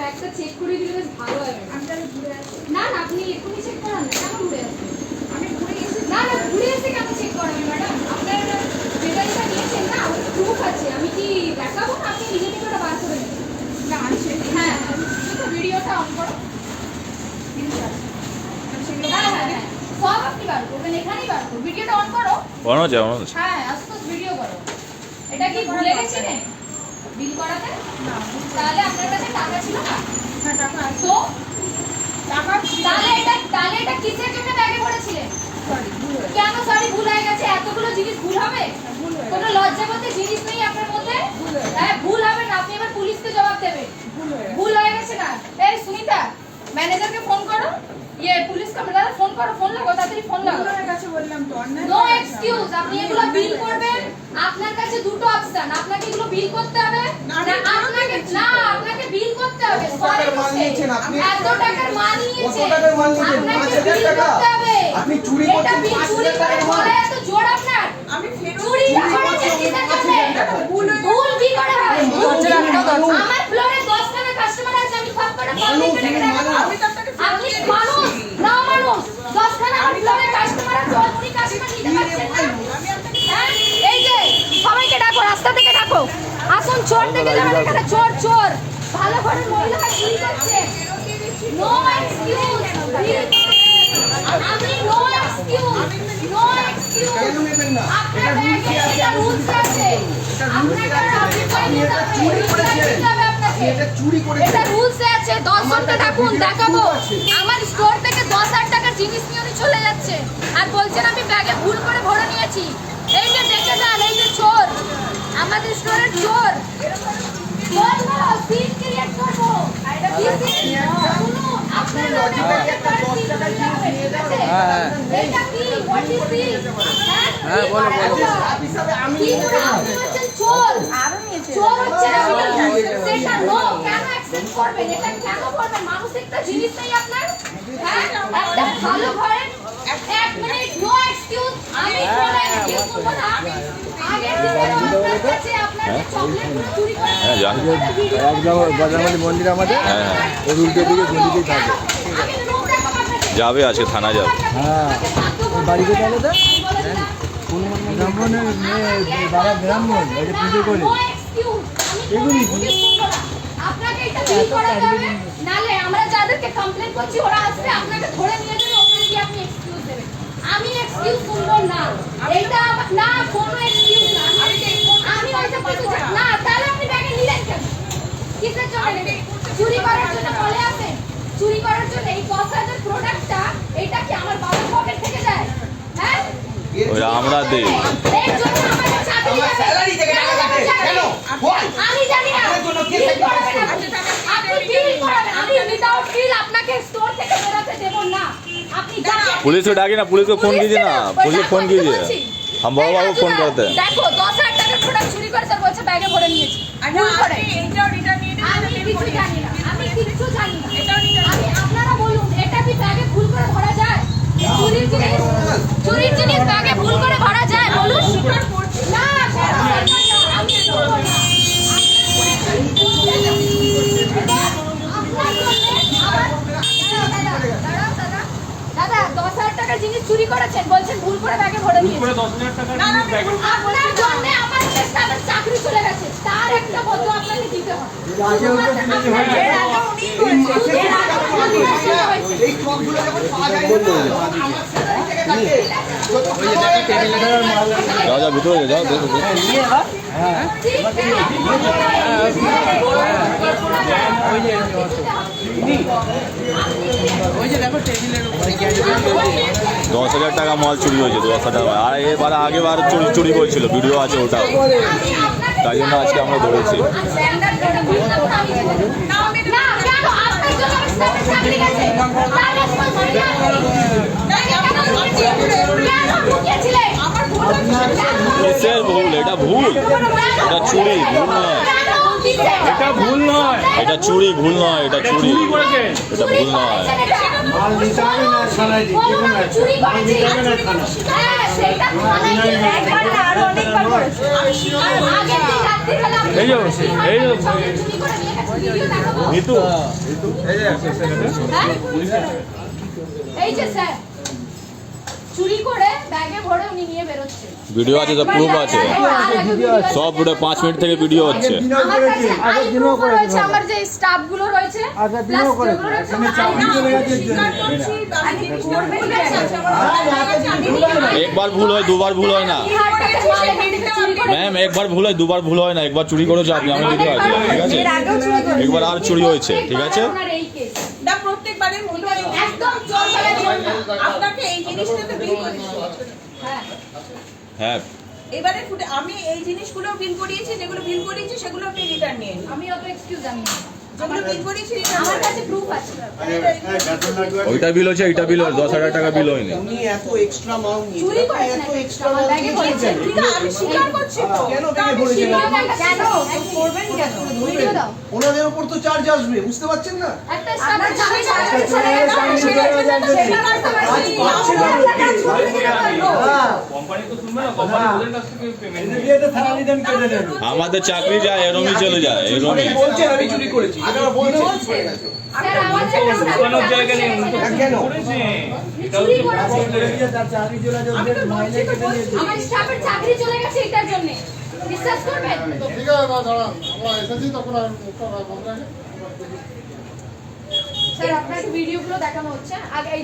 ব্যাগটা চেক করে দিলে বেশ ভালো হয়। আমি তাহলে ঘুরে আসি। না না, আপনি এখনই চেক করান না, কেন ঘুরে আসবেন? আমি ঘুরে এসে না না, ঘুরে এসে কেন চেক করাবেন ম্যাডাম? আপনার যেটা নিয়েছেন না, ওই প্রুফ আছে, আমি কি দেখাবো না? আপনি নিজে থেকে ওটা বার করে নেবেন। না আছে, হ্যাঁ ভিডিওটা অন করো। হ্যাঁ হ্যাঁ হ্যাঁ, সব আপনি বার করবেন, এখানেই বার করবেন। ভিডিওটা অন করো। অন হচ্ছে, অন হচ্ছে। হ্যাঁ আস্তে ভিডিও করো। এটা কি ভুলে গেছিলেন বিল করাতে? না, তাহলে আপনার কাছে টাকা ছিল না? হ্যাঁ টাকা আছে। তো টাকা তাহলে এটা কিসের জন্য ব্যাগে ভরেছিলেন? সরি ভুল হয়ে গেছে। কেন সরি ভুল হয়ে গেছে? এতগুলো জিনিস ভুল হবে? কোনো লজ্জা বলতে জিনিস নেই আপনার মধ্যে? হ্যাঁ ভুল হবে না, আপনি এবার পুলিশকে জবাব দেবেন। ভুল হয়ে গেছে না? এই সুনিতা, ম্যানেজারকে ফোন করো। পুলিশ কমিশনার ফোন করো, ফোন লাগাও, তাড়াতাড়ি ফোন লাগাও। আপনার কাছে বললাম তো অনলাইন। নো এক্সকিউজ, আপনি এগুলো বিল করবেন। আপনার কাছে দুটো অপশন, আপনাকে এগুলো বিল করতে হবে না আপনাকে বিল করতে হবে। সরি মাল নিয়েছেন আপনি, এত টাকার মাল নিয়েছেন, কত টাকার মাল নিয়েছেন? 5000 টাকা। আপনি চুরি করছেন, 5000 টাকা মাল। এত জোর আপনার, আমি চুরি করেছেন কিসের জন্য? ভুল কি করে হয়? আমার ফ্লোরে 10 টাকা কাস্টমার আছে, আমি সব করে কমপ্লিট করে রাখবো। আমি তো আপনাকে আপনি মানুষ না, মানুষ 10 খানা আমার ফ্লোরে কাস্টমার আছে, আপনি কাস্টমার নিতে পারছেন না? আমি আপনাকে এই যে সবাইকে ডাকো, রাস্তা থেকে ডাকো, আসুন। চোর থেকে যাবেন এখানে, চোর চোর ভালো করে মহিলারা চুরি করছে। নো এক্সকিউজ, আমি নো এক্সকিউজ, নো এক্সকিউজ। আপনার ব্যাগে এটা রুলস আছে, এটা চুরি করেছে, এটা রুলস আছে। 10 জনকে ডাকুন, দেখাবো। আমার স্টোর থেকে 10,000 টাকার জিনিস নিয়ে উনি চলে যাচ্ছে আর বলছেন আমি ব্যাগে ভুল করে ভরে নিয়েছি। এই যে দেখে যান, এই যে চোর, আমাদের স্টোরের চোর। বলবো সিন ক্রিয়েট করবো, এটা শুনুন, আপনার লজিক্যালি একটা 10 টাকার জিনিস নিয়ে যাবে। এটা কি হোয়াট ইজ দিস? হ্যাঁ বলো বলো। আমি হচ্ছেন চোর, আরো নিয়েছে চোর হচ্ছে সেটা নো। কেন অ্যাকসেপ্ট করবেন? এটা কেন করবেন? মানসিকতা জিনিস নেই আপনার? হ্যাঁ একটা ভালো ঘরে 1 মিনিট নো এক্সকিউজ। আমি কোনো এক্সকিউজ করব না। আমি আগে থেকে আপনার কাছে আপনার চকলেটগুলো চুরি করে একদম বজরংবলী মন্দির আমাদের ওই উল্টো দিকে গলিতেই থাকে। যাবে আজকে থানা যাবে। হ্যাঁ বাড়িতে চলে তো ব্রাহ্মণের মেয়ে, বাবা ব্রাহ্মণ, ওই পুজো করে এগুলি আপনাকে এটা বিল করাতে হবে, নালে আমরা যাদেরকে কমপ্লেইন করছি ওরা আসবে আপনাকে ধরে নিয়ে যাবে, ওখানে গিয়ে আপনি এক্সকিউজ দেবেন। আমি এক্সকিউজ শুনবো না, এটা না কোনো এক্সকিউজ না। আমি ওইটা বলতে চাই না, তাহলে আপনি ব্যাগে নিলেন কেন? কিসের জন্য নেবেন? চুরি করার জন্য বলে আসেন? চুরি করার জন্য এই 10,000 প্রোডাক্টটা এটা কি আমার বাবার পকেট থেকে যায়? হ্যাঁ ওই আমরা দেই, এর জন্য আমাদের চাকরি আমার স্যালারি থেকে টাকা কাটে কেন? আমি জানি না আপনার জন্য কে বিল করবেন আপনি বিল করাবেন। আমি উইদাউট বিল আপনাকে স্টোর থেকে বেরোতে দেব না। আপনি জানেন पुलिस को डाकिए ना, पुलिस को फोन कीजिए ना, पुलिस को फोन कीजिए। हम बाबू बाबू फोन करते हैं। দেখো 10,000 টাকার প্রোডাক্ট চুরি করে স্যার বলছে ব্যাগে ভরে নিয়েছি। ভুল করে এইটাও রিটার্ন নিয়ে নিন। আমি কিছু জানি না, আমি কিছু জানি না। এটাও রিটার্ন আমি আপনারা বলুন, এটা কি ব্যাগে ভুল করে ভরা যায়? চুরির জিনিস ব্যাগে ভুল করে ভরা যায়? বলুন না, আমি বলবো না। দাদা 10,000 টাকার জিনিস চুরি করেছেন, বলছেন ভুল করে ব্যাগে ভরে নিয়েছেন। 10,000 টাকার জিনিস ব্যাগে আপনার জন্য আমার স্টাফের চাকরি চলে গেছে, তার একটা বদলা আপনাকে দিতে হবে। এই টকগুলো যখন পাওয়া যায় না আমার স্যালারি থেকে কাটে। जाओ जाओ ভিতরে যাও, দেখো নিয়ে এবার হ্যাঁ ওই যে দেখো টেবিলের উপরে 10,000 টাকা মাল চুরি হয়েছে, 10,000 টাকা। আর এবার আগেবার চুরি করেছিল, ভিডিও আছে ওটাও, তাই জন্য আজকে আমরা ধরেছি। কিসের ভুল? এটা ভুল, এটা চুরি, ভুল নয়। এটা ভুল নয়, এটা চুরি, ভুল নয়, এটা চুরি, চুরি করেছে। এটা ভুল নয়। মাল নিতে হবে না থানায় দিতে হবে না, চুরি করেছি হবে না থানা। হ্যাঁ সেটা থানায় গিয়ে একবার না আরো অনেকবার করেছি। আগে দিন রাত্রি বেলা এই যে চুরি করে নিয়ে গেছে। ভিডিও দেখাবো মিতু হ্যাঁ এই যে স্যার চুরি করে ব্যাগে ভরে উনি নিয়ে বেরোচ্ছে ভিডিও আছে, সব প্রুফ আছে, সব পুরো 5 মিনিট থেকে ভিডিও হচ্ছে। আমার কাছে আগের আই দিনও প্রুফ করেছে রয়েছে, ম্যাডাম। আমার যে স্টাফ গুলো রয়েছে আগের দিনও plus করেছে। যেগুলো রয়েছে, এখানে আমার চাকরি আইনা চলে গেছে এর জন্য। স্বীকার করছি, আমি করবেন কেন? একবার ভুল হয়, দুবার ভুল হয় না বিহার থেকে মাল এনে চুরি করে ম্যাম, একবার ভুল হয়, দুবার ভুল হয় না। একবার চুরি করেছো আপনি, আমার ভিডিও আছে, ঠিক আছে? একবার আর চুরি হয়েছে, ঠিক আছে? আপনার এই কেস না প্রত্যেকবারের মতো একদম চোর বলে চোর না। আপনাকে এই জিনিসটাতে বিল করেছি। হ্যাঁ হ্যাঁ, এবারে আমি এই জিনিসগুলো বিল করিয়েছি, যেগুলো বিল করিয়েছি সেগুলো আপনি রিটার্ন নিয়ে নিন। আমি অত এক্সকিউজ জানি না, যেগুলো বিল করিয়েছি আমার কাছে প্রুফ আছে। ওইটা বিল হচ্ছে, এইটা বিল হয়, 10,000 টাকা বিল হয়নি। উনি এত এক্সট্রা মাল নিয়ে চুরি করেছেন এত এক্সট্রা আমার মাল ব্যাগে ভরেছেন। ঠিক আছে, আমি স্বীকার করছি তো। কেন তা ব্যাগে আমি ভরেছেন? স্বীকার কেন করবেন কেন ভিডিও দাও ওনাদের উপর তো চার্জ আসবে, বুঝতে পারছেন না? একটা স্টাফের চাকরি চলে গেছে কোম্পানি তো শুনবে না, কোম্পানি ওদের কাছ থেকে পেমেন্ট নেবে। বিয়েতে থানা নিদান কেটে দেবে। আমাদের চাকরি যায়, এরমই চলে যায়, এরমই। বলছেন আমি চুরি করেছি, আপনারা বলছেন স্যার আমাদের কোনো জায়গা নেই, উনি তো কেন? করেছে। এটা চুরি হচ্ছে করেছে তার চাকরি চলে যাবে, ওদের মাইনে কেটে নিয়েছে। আমার স্টাফের চাকরি চলে গেছে এটার জন্য বিশ্বাস করবেন ঠিক আছে দাঁড়ান, আমরা এসেছি তখন আর মুখটা বন্ধ রাখে। স্যার আপনার ভিডিওগুলো দেখানো হচ্ছে আগে এই